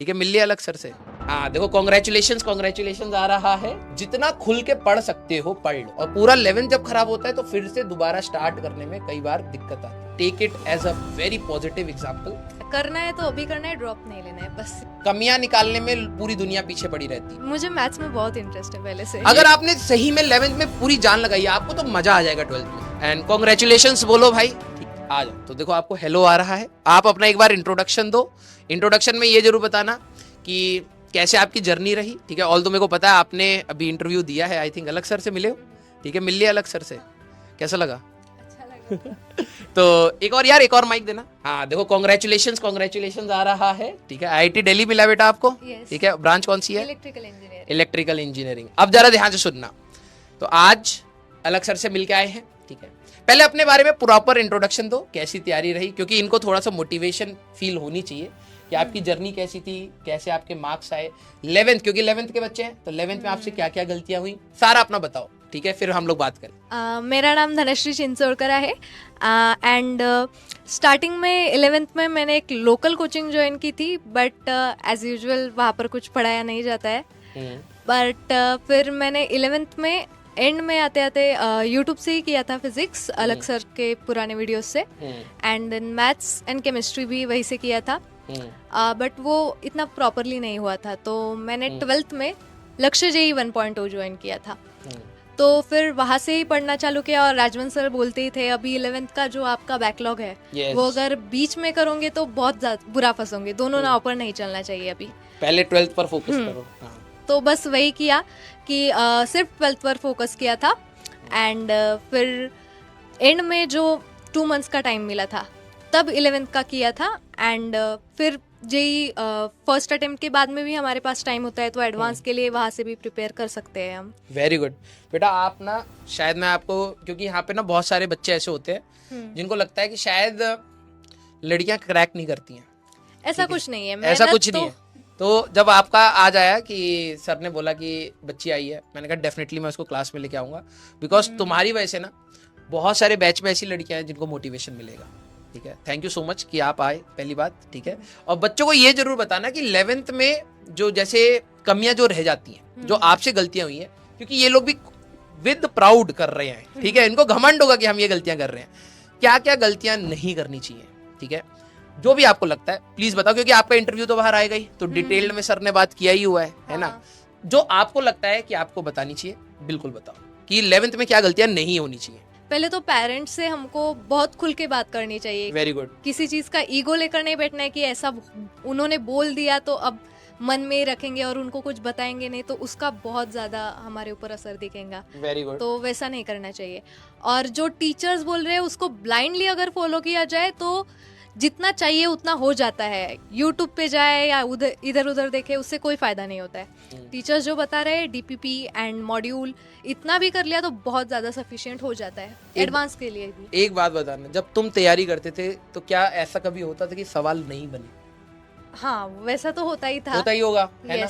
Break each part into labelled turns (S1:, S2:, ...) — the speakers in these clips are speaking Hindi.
S1: ठीक है, मिल लिया अलग सर से। हाँ देखो, कॉन्ग्रेचुलेशन आ रहा है। जितना खुल के पढ़ सकते हो पढ़ लो, और पूरा 11 जब खराब होता है तो फिर से दोबारा स्टार्ट करने में कई बार दिक्कत आती है। Take it as a very positive example.
S2: करना है तो अभी करना है, ड्रॉप नहीं लेना है बस।
S1: कमियां निकालने में पूरी दुनिया पीछे पड़ी रहती है।
S2: मुझे मैथ्स में बहुत इंटरेस्ट है पहले से।
S1: अगर आपने सही में 11th में पूरी जान लगाई है आपको, तो मजा आ जाएगा 12th में। एंड कॉन्ग्रेचुलेशंस बोलो भाई। ठीक, आ जाओ। तो देखो, आपको हेलो आ रहा है, आप अपना एक बार इंट्रोडक्शन दो। इंट्रोडक्शन में ये जरूर बताना कि कैसे आपकी जर्नी रही। ठीक है, ऑल तो मेरे को पता है आपने अभी इंटरव्यू दिया है, आई थिंक अलग सर से मिले हो। ठीक है, मिल लिया अलग सर से, कैसा लगा?
S2: अच्छा लगा।
S1: तो एक और यार, एक और माइक देना। हाँ देखो, कॉन्ग्रेचुलेशन आ रहा है। ठीक है, आईआईटी दिल्ली मिला बेटा आपको।
S2: Yes.
S1: ठीक है, ब्रांच कौन सी है?
S2: Electrical engineering.
S1: Electrical engineering. अब जरा ध्यान से सुनना। तो आज अलग सर से मिलके आए हैं। ठीक है, पहले अपने बारे में प्रॉपर इंट्रोडक्शन दो, कैसी तैयारी रही, क्योंकि इनको थोड़ा सा मोटिवेशन फील होनी चाहिए कि आपकी जर्नी कैसी थी, कैसे आपके मार्क्स आए 11th, क्योंकि 11th के बच्चे हैं तो 11th में आपसे क्या क्या गलतियां हुई, सारा अपना बताओ। ठीक है, फिर हम लोग बात करें।
S2: मेरा नाम धनश्री चिंचोड़कर है एंड स्टार्टिंग में 11th में मैंने एक लोकल कोचिंग ज्वाइन की थी, बट एज यूजुअल वहाँ पर कुछ पढ़ाया नहीं जाता है। बट फिर मैंने 11th में एंड में आते आते यूट्यूब से ही किया था फिजिक्स, अलग सर के पुराने वीडियोस से, and then maths and chemistry भी वहीं से किया था। बट वो इतना प्रॉपरली नहीं हुआ था, तो मैंने 12th में लक्ष्य जेई 1.0 ज्वाइन किया था। तो फिर वहाँ से ही पढ़ना चालू किया, और राजवंत सर बोलते ही थे अभी 11th का जो आपका बैकलॉग है वो अगर बीच में करोगे तो बहुत बुरा फंसोगे, दोनों नाव पर नहीं चलना चाहिए, अभी
S1: पहले 12th पर फोकस करो। हाँ।
S2: तो बस वही किया कि सिर्फ 12th पर फोकस किया था। एंड फिर एंड में जो 2 मंथ्स का टाइम मिला था तब 11th का किया था। एंड फिर जेई फर्स्ट अटेम्प्ट के बाद में भी हमारे पास टाइम होता है, तो एडवांस के लिए वहाँ से भी प्रिपेयर कर सकते हैं हम।
S1: वेरी गुड बेटा। आप ना, शायद मैं आपको, क्योंकि यहाँ पे ना बहुत सारे बच्चे ऐसे होते हैं जिनको लगता है कि शायद लड़कियां क्रैक नहीं करती हैं।
S2: ऐसा कुछ नहीं है,
S1: ऐसा कुछ नहीं है। तो जब आपका आज आया कि सर ने बोला कि बच्ची आई है, मैंने कहा डेफिनेटली मैं उसको क्लास में लेके आऊंगा, बिकॉज तुम्हारी वजह से ना बहुत सारे बैच में ऐसी लड़कियां हैं जिनको मोटिवेशन मिलेगा। ठीक है, थैंक यू सो मच कि आप आए, पहली बात। ठीक है, और बच्चों को ये जरूर बताना कि 11th में जो जैसे कमियां जो रह जाती हैं, जो आपसे गलतियां हुई हैं, क्योंकि ये लोग भी विद प्राउड कर रहे हैं। ठीक है, इनको घमंड होगा कि हम ये गलतियां कर रहे हैं। क्या क्या गलतियां नहीं करनी चाहिए, ठीक है, जो भी आपको लगता है प्लीज बताओ, क्योंकि आपका इंटरव्यू तो बाहर आएगा ही, तो डिटेल्ड में सर ने बात किया ही हुआ है ना। जो आपको लगता है कि आपको बतानी चाहिए, बिल्कुल बताओ कि 11th में क्या गलतियां नहीं होनी चाहिए।
S2: पहले तो पेरेंट्स से हमको बहुत खुल के बात करनी चाहिए।
S1: Very good.
S2: किसी चीज का ईगो लेकर नहीं बैठना है कि ऐसा उन्होंने बोल दिया तो अब मन में ही रखेंगे और उनको कुछ बताएंगे नहीं, तो उसका बहुत ज्यादा हमारे ऊपर असर दिखेगा।
S1: Very good.
S2: तो वैसा नहीं करना चाहिए। और जो टीचर्स बोल रहे हैं उसको ब्लाइंडली अगर फॉलो किया जाए तो जितना चाहिए उतना हो जाता है। यूट्यूब पे जाए या इधर उधर देखे, उससे कोई फायदा नहीं होता है। टीचर्स जो बता रहे हैं डीपीपी एंड मॉड्यूल इतना भी कर लिया तो बहुत ज्यादा सफिशिएंट हो जाता है एडवांस के लिए भी।
S1: एक बात बताना, जब तुम तैयारी करते थे तो क्या ऐसा कभी होता था कि सवाल नहीं बने?
S2: हाँ, वैसा तो होता ही था।
S1: होता ही होगा, है ना?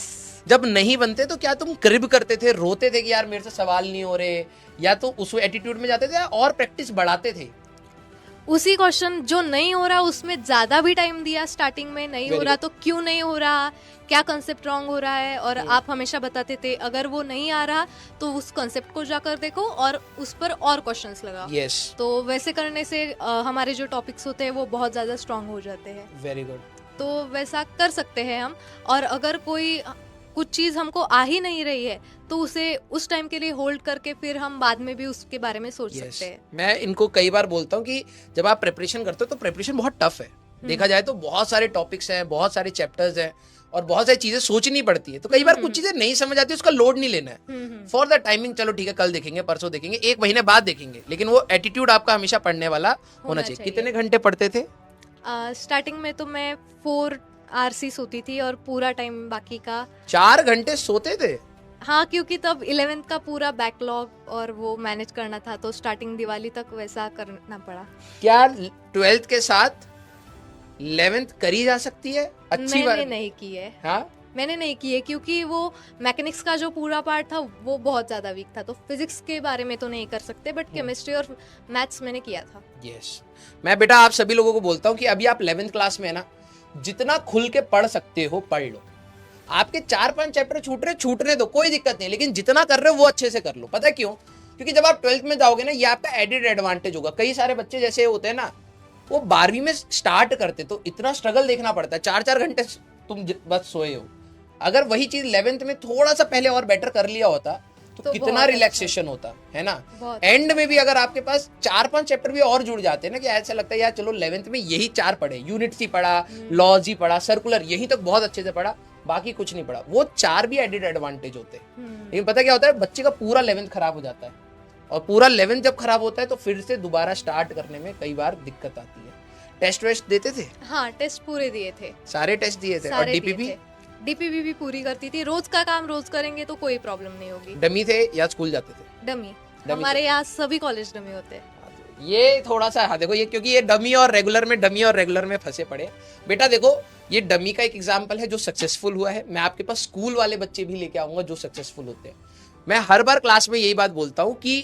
S1: जब नहीं बनते तो क्या तुम क्रिब करते थे, रोते थे कि यार मेरे से सवाल नहीं हो रहे, या तो उस एटीट्यूड में जाते थे और प्रैक्टिस बढ़ाते थे?
S2: उसी क्वेश्चन जो नहीं हो रहा उसमें ज्यादा भी टाइम दिया, स्टार्टिंग में नहीं हो रहा तो क्यों नहीं हो रहा, क्या कंसेप्ट रॉन्ग हो रहा है, और आप हमेशा बताते थे अगर वो नहीं आ रहा तो उस कंसेप्ट को जाकर देखो और उस पर और क्वेश्चंस लगाओ।
S1: yes.
S2: तो वैसे करने से हमारे जो टॉपिक्स होते हैं वो बहुत ज्यादा स्ट्रांग हो जाते हैं।
S1: Very good.
S2: तो वैसा कर सकते हैं हम। और अगर कोई कुछ चीज हमको आ ही नहीं रही है तो उसे उस टाइम के लिए होल्ड करके फिर हम बाद में भी उसके बारे में सोच सकते हैं।
S1: मैं इनको कई बार बोलता हूँ कि जब आप प्रिपरेशन करते हो तो प्रिपरेशन बहुत टफ है। देखा जाए तो बहुत सारे टॉपिक्स हैं, बहुत सारे चैप्टर्स हैं और बहुत सारी चीजें सोचनी पड़ती है, तो कई बार कुछ चीजें नहीं समझ आती, उसका लोड नहीं लेना है। फॉर द टाइमिंग चलो ठीक है, कल देखेंगे, परसों देखेंगे, 1 महीने बाद देखेंगे, लेकिन वो एटीट्यूड आपका हमेशा पढ़ने वाला होना चाहिए। कितने घंटे पढ़ते थे?
S2: स्टार्टिंग में तो मैं 4 आरसी सोती थी और पूरा टाइम बाकी का
S1: 4 घंटे सोते थे।
S2: हाँ, क्योंकि तब 11th का पूरा बैकलॉग और वो मैनेज करना था, तो स्टार्टिंग दिवाली तक वैसा करना पड़ा।
S1: क्या 12th के साथ 11th करी जा सकती है? अच्छी बात।
S2: मैंने नहीं की है।
S1: हाँ,
S2: मैंने नहीं की है क्योंकि वो मैकेनिक्स का जो पूरा पार्ट था वो बहुत ज्यादा वीक था, तो फिजिक्स के बारे में तो नहीं कर सकते, बट केमिस्ट्री और मैथ्स मैंने किया था।
S1: यस। मैं बेटा आप सभी लोगों को बोलता हूँ कि अभी आप 11th क्लास में है ना, जितना खुल के पढ़ सकते हो पढ़ लो। आपके 4-5 चैप्टर छूटने दो, कोई दिक्कत नहीं, लेकिन जितना कर रहे हो वो अच्छे से कर लो। पता है क्यों? क्योंकि जब आप 12th में जाओगे ना, ये आपका एडेड एडवांटेज होगा। कई सारे बच्चे जैसे होते हैं ना, वो 12वीं में स्टार्ट करते तो इतना स्ट्रगल देखना पड़ता है, 4-4 घंटे तुम बस सोए हो। अगर वही चीज 11th में थोड़ा सा पहले और बेटर कर लिया होता तो कितना रिलैक्सेशन होता है ना। एंड में भी अगर आपके पास 4-5 चैप्टर भी और जुड़ जाते हैं ना, कि ऐसा लगता है यार चलो 11th में यही 4 पढ़े, यूनिट्स ही पढ़ा, लॉज ही पढ़ा, सर्कुलर यही तक बहुत अच्छे से पढ़ा, बाकी कुछ नहीं पढ़ा, वो 4 भी एडेड एडवांटेज होते हैं। लेकिन पता क्या होता है, बच्चे का पूरा 11th खराब हो जाता है, और पूरा 11th जब खराब होता है तो फिर से दोबारा स्टार्ट करने में कई बार दिक्कत आती है। टेस्ट वेस्ट देते थे?
S2: हाँ, टेस्ट पूरे दिए थे,
S1: सारे टेस्ट दिए थे। और
S2: डीपीपी भी पूरी करती थी। रोज का काम रोज करेंगे तो कोई प्रॉब्लम नहीं होगी।
S1: डमी थे या स्कूल जाते थे?
S2: डमी हमारे यहाँ सभी कॉलेज डमी होते हैं।
S1: ये थोड़ा सा, हाँ देखो, ये क्योंकि ये डमी और रेगुलर में फंसे पड़े। बेटा देखो, ये डमी का एक एग्जाम्पल है जो सक्सेसफुल हुआ है। मैं आपके पास स्कूल वाले बच्चे भी लेके आऊंगा जो सक्सेसफुल होते हैं। मैं हर बार क्लास में यही बात बोलता हूँ कि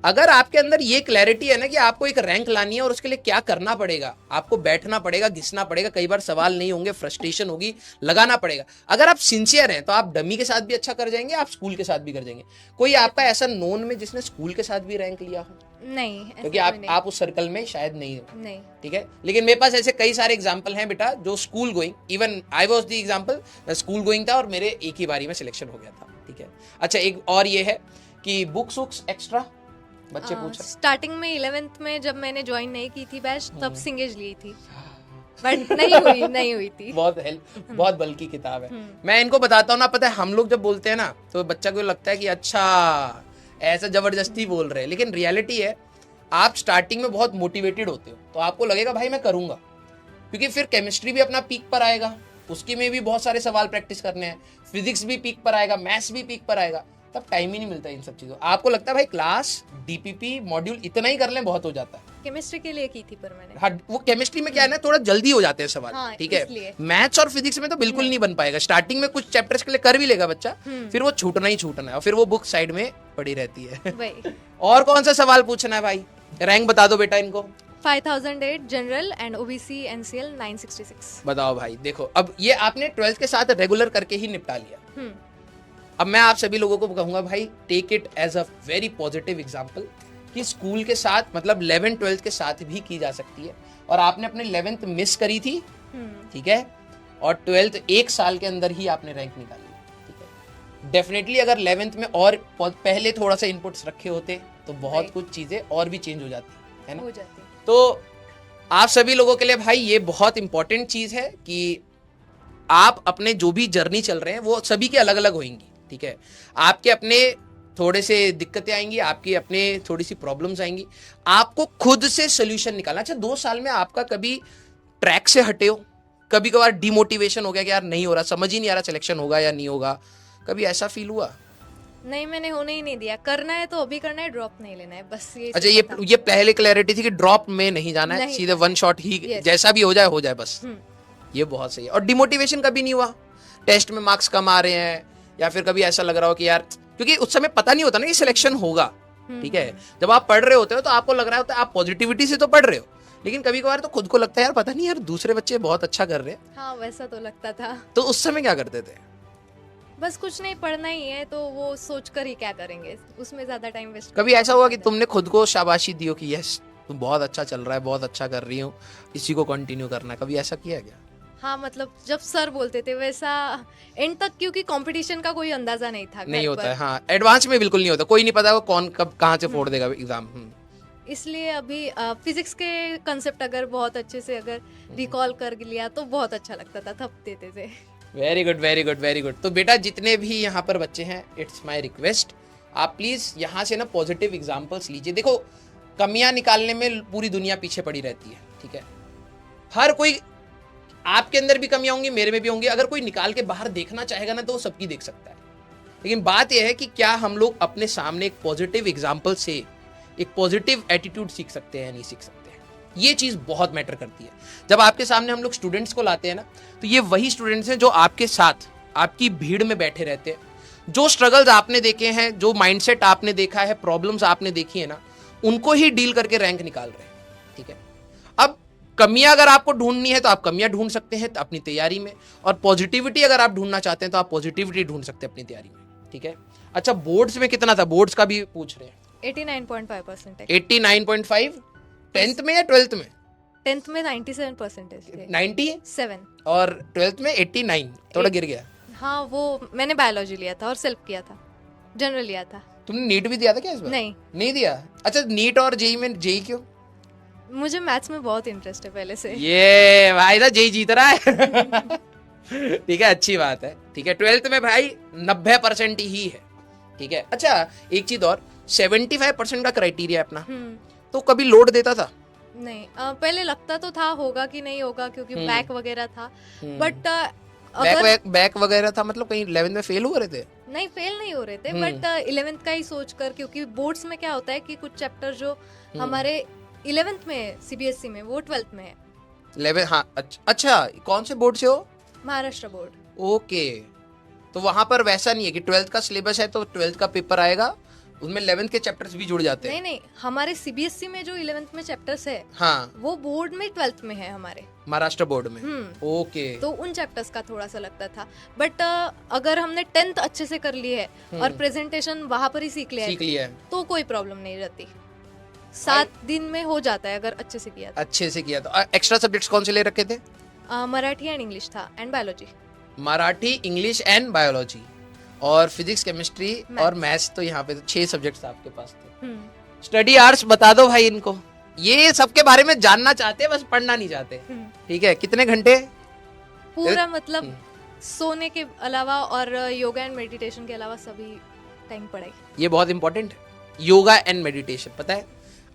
S1: अगर आपके अंदर ये क्लैरिटी है ना कि आपको एक रैंक लानी है और उसके लिए क्या करना पड़ेगा, आपको बैठना पड़ेगा, घिसना पड़ेगा, कई बार सवाल नहीं होंगे, फ्रस्ट्रेशन होगी, लगाना पड़ेगा। अगर आप सिंसियर हैं तो आप डमी के साथ भी अच्छा कर जाएंगे, आप स्कूल के साथ भी कर जाएंगे। कोई आपका ऐसा नोन में जिसने स्कूल के साथ भी रैंक लिया हो?
S2: नहीं,
S1: क्योंकि आप उस सर्कल में शायद नहीं हो, ठीक है। लेकिन मेरे पास ऐसे कई सारे एग्जाम्पल हैं बेटा जो school going, even I was the example, मैं स्कूल गोइंग था और मेरे एक ही बारी में सिलेक्शन हो गया था, ठीक है। अच्छा, एक और ये है कि बुक्स वुक्स एक्स्ट्रा बच्चे पूछ रहे।
S2: स्टार्टिंग में 11th में जब मैंने ज्वाइन नहीं की थी बैच, तब सिंगेज ली थी, बट नहीं हुई थी।
S1: बहुत बल्कि किताब है। मैं इनको बताता हूँ ना, पता है हम लोग जब बोलते हैं ना तो बच्चा को लगता है कि अच्छा ऐसा जबरदस्ती बोल रहे हैं, लेकिन रियलिटी है आप स्टार्टिंग में बहुत मोटिवेटेड होते हो तो आपको लगेगा भाई मैं करूंगा, क्योंकि फिर केमिस्ट्री भी अपना पीक पर आएगा, उसकी में भी बहुत सारे सवाल प्रैक्टिस करने हैं, फिजिक्स भी पीक पर आएगा, मैथ्स भी पीक पर आएगा, तब टाइम ही नहीं मिलता इन सब चीजों। आपको लगता है भाई क्लास, डीपीपी, मॉड्यूल इतना ही कर लें बहुत हो जाता है।
S2: केमिस्ट्री के लिए की थी पर मैंने।
S1: हाँ, वो केमिस्ट्री में क्या है ना, थोड़ा जल्दी हो जाते हैं सवाल,
S2: हाँ,
S1: ठीक है। मैथ्स और फिजिक्स में तो बिल्कुल नहीं बन पाएगा। स्टार्टिंग में कुछ चैप्टर्स के लिए कर भी लेगा बच्चा, फिर वो छूटना ही छूटना है और फिर वो बुक साइड में पड़ी रहती है। और कौन सा सवाल पूछना है भाई? रैंक बता दो बेटा इनको।
S2: 5008 जनरल एंड ओबीसी एनसीएल 966।
S1: बताओ भाई, देखो अब ये आपने 12th के साथ रेगुलर करके ही निपटा लिया। अब मैं आप सभी लोगों को कहूंगा भाई, take it as a very positive example कि स्कूल के साथ मतलब 11th 12th के साथ भी की जा सकती है। और आपने अपने 11th मिस करी थी, ठीक है, और 12th 1 साल के अंदर ही आपने रैंक निकाली, ठीक है। डेफिनेटली अगर 11th में और पहले थोड़ा सा इनपुट्स रखे होते तो बहुत कुछ चीजें और भी चेंज हो जाती है ना। तो आप सभी लोगों के लिए भाई ये बहुत इंपॉर्टेंट चीज है कि आप अपने जो भी जर्नी चल रहे हैं वो सभी के अलग अलग होंगी, ठीक है। आपके अपने थोड़े से दिक्कतें आएंगी, आपकी अपने थोड़ी सी प्रॉब्लम्स आएंगी, आपको खुद से सोल्यूशन निकालना। अच्छा, 2 साल में आपका कभी ट्रैक से हटे हो, कभी कभार डिमोटिवेशन हो गया कि यार नहीं हो रहा, समझ ही नहीं आ रहा सिलेक्शन होगा या नहीं होगा, कभी ऐसा फील हुआ?
S2: नहीं, मैंने होने ही नहीं दिया। करना है तो अभी करना है, ड्रॉप नहीं लेना है, बस ये।
S1: अच्छा, ये पहले क्लैरिटी थी कि ड्रॉप में नहीं जाना है, सीधे वन शॉट ही, जैसा भी हो जाए बस। ये बहुत सही है। और डिमोटिवेशन कभी नहीं हुआ? टेस्ट में मार्क्स कम आ रहे हैं या फिर कभी ऐसा लग रहा हो कि यार, क्योंकि उस समय पता नहीं होता ना कि सिलेक्शन होगा, ठीक है। जब आप पढ़ रहे होते हो तो आपको लग रहा होता है, आप पॉजिटिविटी से तो पढ़ रहे हो, लेकिन कभी कभार तो खुद को लगता है यार पता नहीं यार दूसरे बच्चे बहुत अच्छा कर रहे हैं।
S2: हाँ, वैसा तो लगता था।
S1: तो उस समय क्या करते थे?
S2: बस कुछ नहीं, पढ़ना ही है तो वो सोचकर ही क्या करेंगे, उसमें ज्यादा टाइम वेस्ट।
S1: कभी ऐसा हुआ कि तुमने खुद को शाबाशी दी हो कि यस तुम बहुत अच्छा चल रहा है, बहुत अच्छा कर रही हो, इसी को कंटिन्यू करना है, कभी ऐसा किया क्या?
S2: हाँ, मतलब जब सर बोलते थे वैसा एंड तक, क्योंकि कंपटीशन का कोई अंदाजा नहीं था।
S1: नहीं होता है, हाँ, एडवांस में बिल्कुल नहीं होता, कोई नहीं पता वो कौन कब कहाँ से फोड़ देगा एग्जाम।
S2: इसलिए अभी फिजिक्स के कंसेप्ट अगर बहुत अच्छे से अगर रिकॉल कर लिया तो बहुत अच्छा लगता था, थप देते थे।
S1: Very good, very good, very good. तो बेटा जितने भी यहाँ पर बच्चे हैं, इट्स माय रिक्वेस्ट, आप प्लीज यहाँ से ना पॉजिटिव एग्जांपल्स लीजिए। देखो, कमियां निकालने में पूरी दुनिया पीछे पड़ी रहती है, ठीक है। हर कोई, आपके अंदर भी कमियां होंगी, मेरे में भी होंगी, अगर कोई निकाल के बाहर देखना चाहेगा ना तो वो सबकी देख सकता है। लेकिन बात यह है कि क्या हम लोग अपने सामने एक पॉजिटिव एग्जाम्पल से एक पॉजिटिव एटीट्यूड सीख सकते हैं या नहीं सीख सकते हैं। ये चीज बहुत मैटर करती है। जब आपके सामने हम लोग स्टूडेंट्स को लाते हैं ना, तो ये वही स्टूडेंट्स हैं जो आपके साथ आपकी भीड़ में बैठे रहते हैं, जो स्ट्रगल्स आपने देखे हैं, जो माइंडसेट आपने देखा है, प्रॉब्लम्स आपने देखी है ना, उनको ही डील करके रैंक निकाल रहे हैं, ठीक है। अब कमियां अगर आपको ढूंढनी है तो आप कमियां ढूंढ सकते हैं अपनी तैयारी में, और पॉजिटिविटी अगर आप ढूंढना चाहते हैं तो आप पॉजिटिविटी ढूंढ सकते हैं अपनी तैयारी में, ठीक है। अच्छा, बोर्ड्स में कितना था? बोर्ड्स का भी पूछ रहे हैं।
S2: 89.5% है।
S1: 89.5 10th में या 12th में?
S2: 10th में 97% थे।
S1: 97
S2: 7
S1: और 12th में 89, थोड़ा गिर गया।
S2: हाँ, वो मैंने बायोलॉजी लिया था और सेल्फ किया था, जनरल लिया था।
S1: तुमने नीट भी दिया था क्या इस बार? नहीं दिया। अच्छा, नीट और जेई में, जेई क्यों?
S2: मुझे मैथ्स में बहुत इंटरेस्ट है पहले से।
S1: ये भाई ना जेई जीत रहा है। ठीक है, अच्छी बात है, ठीक है। 12th में भाई 90% ही है, ठीक है। अच्छा, एक चीज और, 75% का क्राइटेरिया अपना, तो कभी लोड देता था?
S2: नहीं, पहले लगता तो था होगा कि नहीं होगा, क्योंकि बैक वगैरह था, बट
S1: बैक वगैरह था मतलब कहीं 11th में फेल हो रहे थे?
S2: नहीं, फेल नहीं हो रहे थे, बट 11th का ही सोचकर, क्योंकि बोर्ड्स में क्या होता है कि कुछ चैप्टर जो हमारे 11th में है सीबीएसई में, वो 12th में है।
S1: 11, हाँ। अच्छा, कौन से बोर्ड से हो?
S2: महाराष्ट्र बोर्ड।
S1: ओके, तो वहां पर वैसा नहीं है कि 12th का सिलेबस है तो 12th का पेपर आएगा, उसमें 11th के चैप्टर्स भी जुड़ जाते हैं?
S2: नहीं, हमारे सीबीएसई में जो 11th में चैप्टर्स है,
S1: हाँ,
S2: वो बोर्ड में 12th में है हमारे
S1: महाराष्ट्र बोर्ड में। ओके,
S2: तो उन चैप्टर्स का थोड़ा सा लगता था, बट अगर हमने 10th अच्छे से कर ली है और प्रेजेंटेशन वहां पर ही सीख लिया है तो कोई प्रॉब्लम नहीं रहती। 7 दिन में हो जाता है अगर अच्छे से किया तो।
S1: अच्छे से किया तो। एक्स्ट्रा सब्जेक्ट्स कौन से ले रखे थे?
S2: मराठी एंड इंग्लिश था, and biology.
S1: Marathi, English and biology, और फिजिक्स, केमिस्ट्री और मैथ्स, तो यहाँ पे तो 6 सब्जेक्ट्स आपके पास थे। स्टडी आवर्स बता दो भाई इनको, ये सबके बारे में जानना चाहते हैं, बस पढ़ना नहीं चाहते, ठीक है। कितने घंटे?
S2: पूरा मतलब सोने के अलावा और योगा एंड मेडिटेशन के अलावा सभी टाइम पढ़ाई।
S1: ये बहुत इंपॉर्टेंट है, योगा एंड मेडिटेशन। पता है,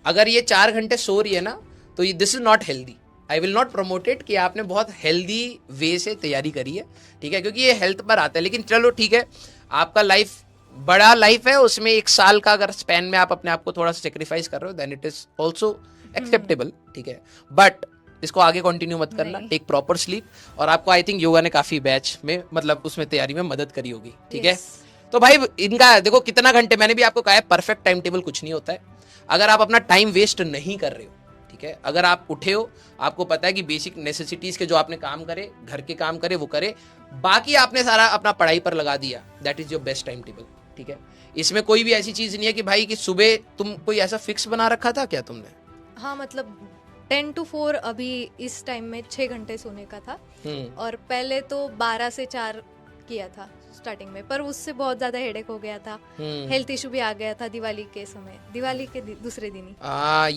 S1: अगर ये 4 घंटे सो रही है ना, तो ये this is not healthy. I will not promote it कि आपने बहुत हेल्दी वे से तैयारी करी है, ठीक है, क्योंकि ये हेल्थ पर आता है। लेकिन चलो ठीक है, आपका लाइफ बड़ा लाइफ है, उसमें 1 साल का अगर स्पैन में आप अपने आप को थोड़ा सा सेक्रीफाइस कर रहे हो, then it is also acceptable, ठीक है। बट इसको आगे कंटिन्यू मत करना, टेक प्रॉपर स्लीप। और आपको आई थिंक योगा ने काफी बैच में, मतलब उसमें तैयारी में मदद करी होगी, ठीक है। तो भाई इनका देखो कितना घंटे, मैंने भी आपको कहा है परफेक्ट टाइम टेबल कुछ नहीं होता है। अगर आप अपना टाइम वेस्ट नहीं कर रहे हो, ठीक है, अगर आप उठे हो, आपको पता है कि बेसिक नेसेसिटीज के जो आपने काम करे, घर के काम करे वो करे, बाकी आपने सारा अपना पढ़ाई पर लगा दिया, that is your best time table, ठीक है। इसमें कोई भी ऐसी चीज नहीं है कि भाई कि सुबह तुम कोई ऐसा फिक्स बना रखा था क्या तुमने?
S2: हाँ, मतलब 10 to 4 अभी इस टाइम में 6 घंटे सोने का था, और पहले तो 12 से 4 किया था स्टार्टिंग में, पर उससे बहुत ज्यादा हेडेक हो गया था, हेल्थ इशू भी आ गया था दिवाली के समय, दिवाली के दूसरे दिन ही।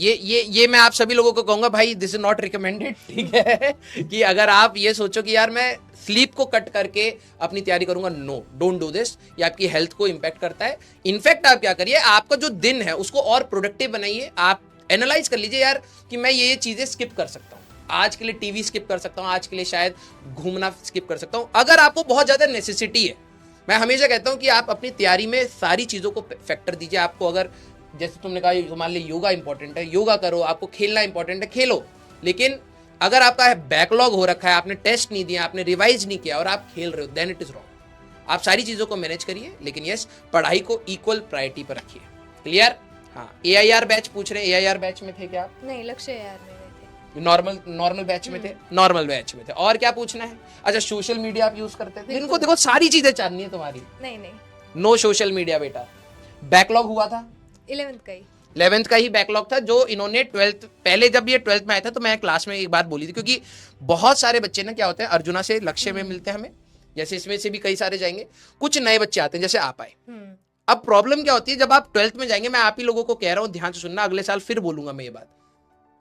S1: ये मैं आप सभी लोगों को कहूंगा भाई, दिस इज नॉट रिकमेंडेड, ठीक है। कि अगर आप ये सोचो कि यार मैं स्लीप को कट करके अपनी तैयारी करूंगा, नो, डोंट डू दिस। ये आपकी हेल्थ को इम्पैक्ट करता है। इनफैक्ट आप क्या करिए, आपका जो दिन है उसको और प्रोडक्टिव बनाइए। आप एनालाइज कर लीजिए यार कि मैं ये चीजें स्किप कर सकता हूँ, आज के लिए टीवी स्किप कर सकता हूँ, आज के लिए शायद घूमना स्किप कर सकता हूँ। अगर आपको बहुत ज्यादा नेसेसिटी है, मैं हमेशा कहता हूं कि आप अपनी तैयारी में सारी चीजों को फैक्टर दीजिए। आपको अगर जैसे तुमने कहा तुम्हारे लिए योगा इंपॉर्टेंट है, योगा करो, आपको खेलना इंपॉर्टेंट है, खेलो। लेकिन अगर आपका बैकलॉग हो रखा है, आपने टेस्ट नहीं दिया, आपने रिवाइज नहीं किया और आप खेल रहे हो, देन इट इज रॉन्ग। आप सारी चीजों को मैनेज करिए, लेकिन यस, पढ़ाई को इक्वल प्रायोरिटी पर रखिए। क्लियर? हाँ, AIR बैच पूछ रहे हैं, AIR बैच में थे क्या?
S2: नहीं, लक्ष्य AIR में
S1: नॉर्मल बैच में थे, नॉर्मल बैच में थे। और क्या पूछना है? अच्छा, सोशल मीडिया आप यूज करते थे? इनको देखो सारी चीजें जाननी है तुम्हारी।
S2: नहीं,
S1: नो सोशल मीडिया बेटा। बैकलॉग हुआ था 11th का ही बैकलॉग था, जो इन्होंने 12th, पहले जब ये 12th में आया था तो मैं क्लास में एक बात बोली थी, क्योंकि बहुत सारे बच्चे ना क्या होते हैं, अर्जुना से लक्ष्य में मिलते हैं हमें, जैसे इसमें से भी कई सारे जाएंगे, कुछ नए बच्चे आते हैं जैसे आप आए। अब प्रॉब्लम क्या होती है, जब आप 12th में जाएंगे, मैं आप ही लोगों को कह रहा हूँ, ध्यान से सुनना, अगले साल फिर बोलूंगा मैं ये बात।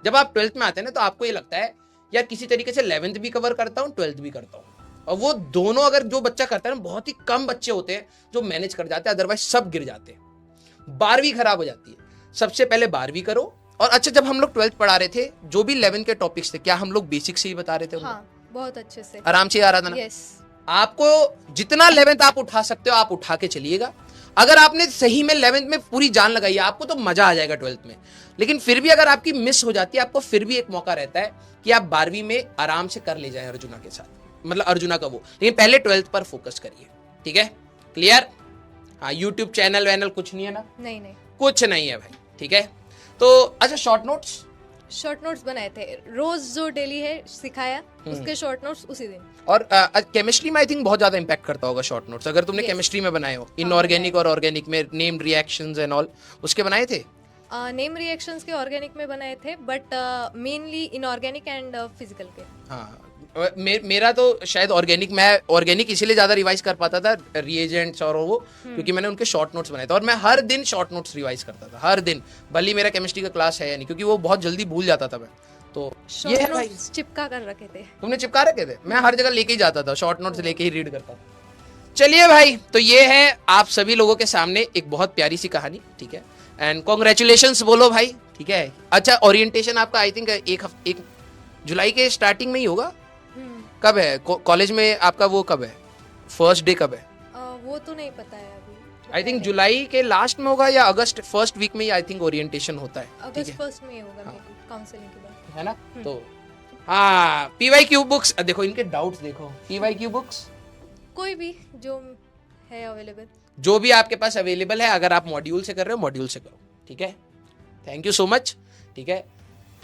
S1: जब आप 12th में आते हैं ना, तो आपको ये लगता है यार किसी तरीके से 11th भी कवर करता हूँ, 12th भी करता हूँ। और वो दोनों अगर जो बच्चा करता है ना, बहुत ही कम बच्चे होते हैं जो मैनेज कर जाते हैं, अदरवाइज सब गिर जाते हैं। 12वीं खराब हो जाती है। सबसे पहले 12वीं करो। और अच्छा, जब हम लोग 12th पढ़ा रहे थे, जो भी 11th के टॉपिक्स थे, क्या हम लोग बेसिक से ही बता रहे थे?
S2: हाँ, बहुत अच्छे से,
S1: आराम से आ रहा था ना? आपको जितना 11th आप उठा सकते हो, आप उठा के चलिएगा। अगर आपने सही में 11th में पूरी जान लगाई, आपको तो मजा आ जाएगा 12th में। लेकिन फिर भी अगर आपकी मिस हो जाती है, आपको फिर भी एक मौका रहता है कि आप 12वीं में आराम से कर ले जाएं अर्जुना के साथ, मतलब अर्जुना का वो। लेकिन पहले 12th पर फोकस करिए, ठीक है? क्लियर? हाँ, यूट्यूब चैनल वैनल कुछ नहीं है ना?
S2: नहीं,
S1: कुछ नहीं है भाई, ठीक है? तो अच्छा, शॉर्ट
S2: शॉर्ट नोट्स बनाए थे, रोज जो डेली है सिखाया उसके शॉर्ट नोट्स उसी दिन।
S1: और केमिस्ट्री में आई थिंक बहुत ज्यादा इम्पैक्ट करता होगा शॉर्ट नोट्स, अगर तुमने
S2: Yes.
S1: केमिस्ट्री में बनाए हो, इनऑर्गेनिक और ऑर्गेनिक में नेम्ड रिएक्शंस एंड ऑल, उसके बनाए थे?
S2: नेम रिएक्शंस के ऑर्गेनिक में बनाए थे, but mainly inorganic and physical के।
S1: हाँ मेरा तो शायद ऑर्गेनिक, मैं ऑर्गेनिक इसीलिए ज्यादा रिवाइज कर पाता था रिएजेंट्स और वो, क्योंकि मैंने उनके शॉर्ट नोट्स बनाए थे और मैं हर दिन शॉर्ट नोट्स रिवाइज करता था, हर दिन, भले ही मेरा केमिस्ट्री का क्लास है या नहीं, क्योंकि वो बहुत जल्दी भूल जाता था मैं। तो ये है
S2: शॉर्ट
S1: भाई,
S2: नोट्स चिपका कर रखे थे।
S1: तुमने चिपका रखे थे? मैं हर जगह लेके ही जाता था, शॉर्ट नोट्स लेके ही रीड करता था। चलिए भाई, तो ये है आप सभी लोगों के सामने एक बहुत प्यारी सी कहानी, ठीक है, एंड कॉन्ग्रेचुलेशंस बोलो भाई, ठीक है। अच्छा, ओरिएंटेशन आपका आई थिंक एक जुलाई के स्टार्टिंग में ही होगा, कब है कॉलेज में आपका, वो कब है, फर्स्ट डे कब है?
S2: वो तो नहीं पता है अभी।
S1: आई थिंक जुलाई के लास्ट में होगा या अगस्त फर्स्ट वीक में ही आई थिंक ओरिएंटेशन होता है, ठीक
S2: अगस्त
S1: है,
S2: फर्स्ट में होगा काउंसलिंग के बाद,
S1: है ना? तो हाँ, पीवाईक्यू बुक्स देखो, इनके डाउट्स देखो, पीवाईक्यू बुक्स
S2: कोई भी जो है अवेलेबल,
S1: जो भी आपके पास अवेलेबल है, अगर आप मॉड्यूल से कर रहे हो मॉड्यूल से करो, ठीक है। थैंक यू सो मच, ठीक है।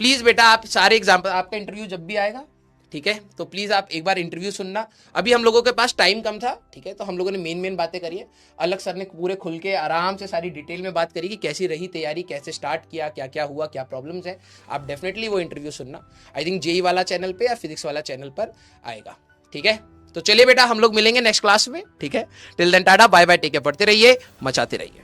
S1: प्लीज बेटा आप सारे एग्जाम्पल, आपका इंटरव्यू जब भी आएगा, ठीक है, तो प्लीज आप एक बार इंटरव्यू सुनना। अभी हम लोगों के पास टाइम कम था, ठीक है, तो हम लोगों ने मेन बातें करी है। अलग सर ने पूरे खुल के आराम से सारी डिटेल में बात करी कि कैसी रही तैयारी, कैसे स्टार्ट किया, क्या क्या हुआ, क्या प्रॉब्लम्स है। आप डेफिनेटली वो इंटरव्यू सुनना, आई थिंक जेई वाला चैनल पे या फिजिक्स वाला चैनल पर आएगा, ठीक है। तो चलिए बेटा, हम लोग मिलेंगे नेक्स्ट क्लास में, ठीक है। Till then tata, bye bye, take care, पढ़ते रहिए, मचाते रहिए।